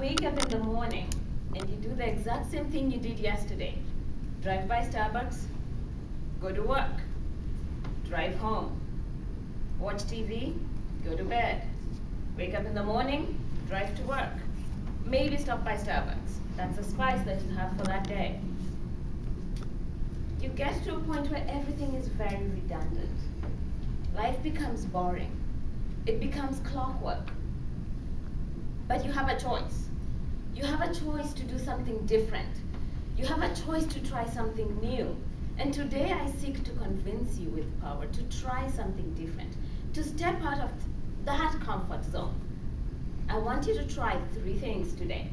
wake up in the morning and you do the exact same thing you did yesterday. Drive by Starbucks, go to work, drive home, watch TV, go to bed, wake up in the morning, drive to work, maybe stop by Starbucks. That's the spice that you have for that day. You get to a point where everything is very redundant. Life becomes boring. It becomes clockwork. But you have a choice. You have a choice to do something different. You have a choice to try something new. And today I seek to convince you with power to try something different, to step out of that comfort zone. I want you to try 3 things today.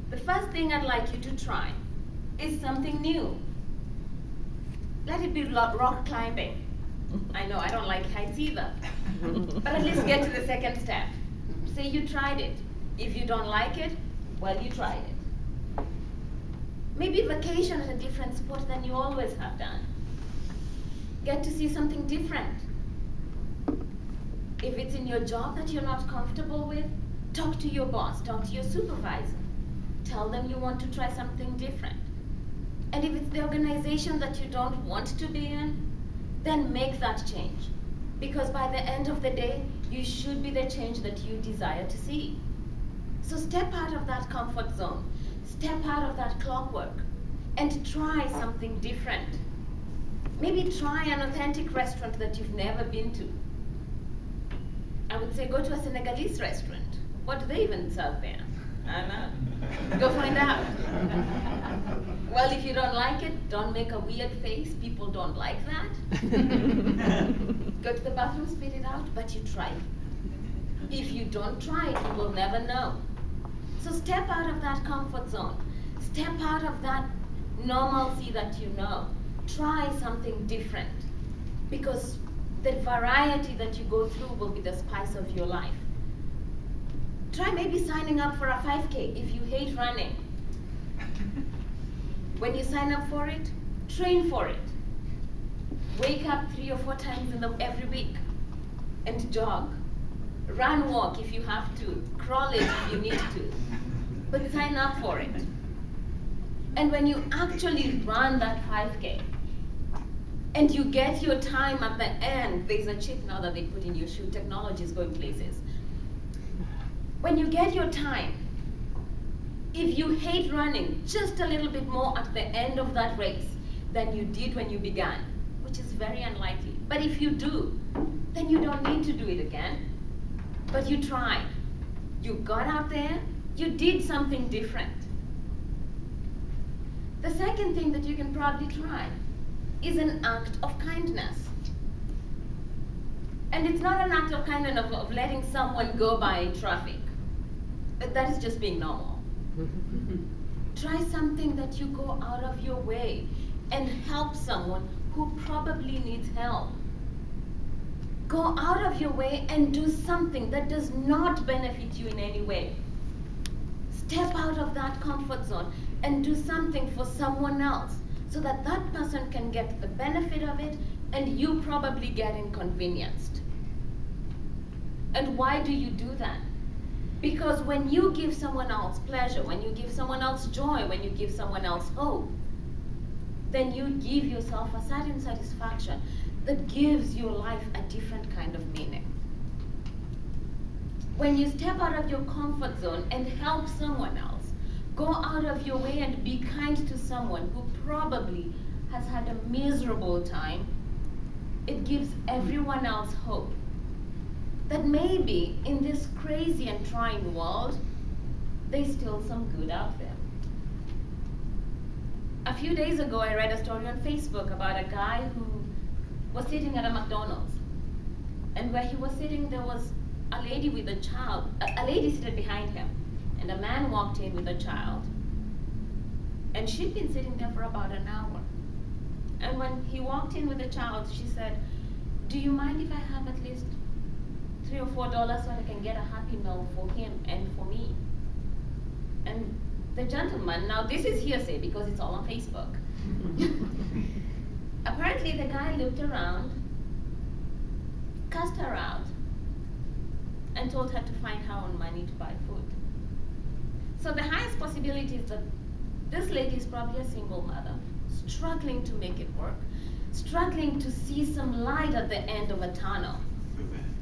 The first thing I'd like you to try is something new. Let it be rock climbing. I know I don't like heights either, but at least get to the second step. Say you tried it. If you don't like it, well, you tried it. Maybe vacation at a different spot than you always have done. Get to see something different. If it's in your job that you're not comfortable with, talk to your boss, talk to your supervisor. Tell them you want to try something different. And if it's the organization that you don't want to be in, then make that change. Because by the end of the day, you should be the change that you desire to see. So step out of that comfort zone, step out of that clockwork, and try something different. Maybe try an authentic restaurant that you've never been to. I would say go to a Senegalese restaurant. What do they even serve there? I don't know. Go find out. Well, if you don't like it, don't make a weird face. People don't like that. Go to the bathroom, spit it out, but you try it. If you don't try it, you will never know. So step out of that comfort zone. Step out of that normalcy that you know. Try something different. Because the variety that you go through will be the spice of your life. Try maybe signing up for a 5K if you hate running. When you sign up for it, train for it. Wake up 3 or 4 times every week and jog. Run, walk if you have to. Crawl it if you need to. But sign up for it. And when you actually run that 5K, and you get your time at the end, there's a chip now that they put in your shoe. Technology is going places. When you get your time, if you hate running just a little bit more at the end of that race than you did when you began, which is very unlikely, but if you do, then you don't need to do it again. But you tried. You got out there, you did something different. The second thing that you can probably try is an act of kindness. And it's not an act of kindness of letting someone go by traffic. That is just being normal. Try something that you go out of your way and help someone who probably needs help. Go out of your way and do something that does not benefit you in any way. Step out of that comfort zone and do something for someone else so that that person can get the benefit of it and you probably get inconvenienced. And why do you do that? Because when you give someone else pleasure, when you give someone else joy, when you give someone else hope, then you give yourself a certain satisfaction that gives your life a different kind of meaning. When you step out of your comfort zone and help someone else, go out of your way and be kind to someone who probably has had a miserable time, it gives everyone else hope that maybe in this crazy and trying world, there's still some good out there. A few days ago, I read a story on Facebook about a guy who was sitting at a McDonald's. And where he was sitting, there was a lady with a child, a lady seated behind him. And a man walked in with a child. And she'd been sitting there for about an hour. And when he walked in with the child, she said, "Do you mind if I have at least $3 or $4 so I can get a Happy Meal for him and for me?" And the gentleman, now this is hearsay because it's all on Facebook. Apparently the guy looked around, cussed her out, and told her to find her own money to buy food. So the highest possibility is that this lady is probably a single mother, struggling to make it work, struggling to see some light at the end of a tunnel.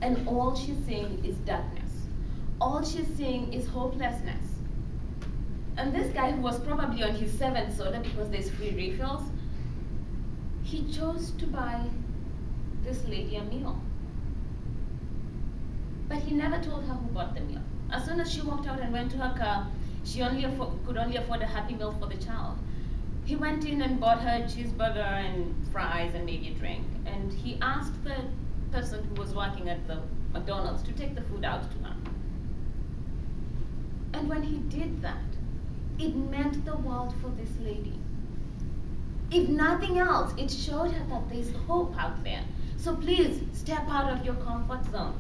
And all she's seeing is darkness. All she's seeing is hopelessness. And this guy, who was probably on his 7th soda because there's free refills, he chose to buy this lady a meal. But he never told her who bought the meal. As soon as she walked out and went to her car, she could only afford a Happy Meal for the child. He went in and bought her a cheeseburger and fries and maybe a drink. And he asked the person who was working at the McDonald's to take the food out to her. And when he did that, it meant the world for this lady. If nothing else, it showed her that there's hope out there. So please, step out of your comfort zone.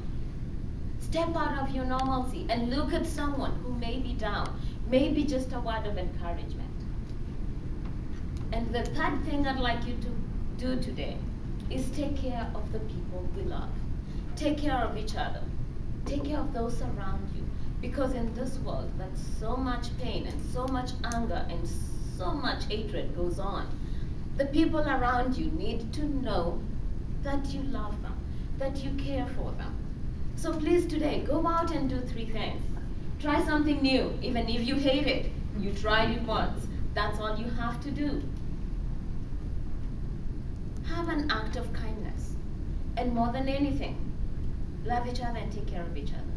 Step out of your normalcy and look at someone who may be down, maybe just a word of encouragement. And the third thing I'd like you to do today is take care of the people we love. Take care of each other. Take care of those around you. Because in this world that so much pain and so much anger and so much hatred goes on, the people around you need to know that you love them, that you care for them. So please today, go out and do 3 things. Try something new, even if you hate it. You tried it once. That's all you have to do. Have an act of kindness. And more than anything, love each other and take care of each other.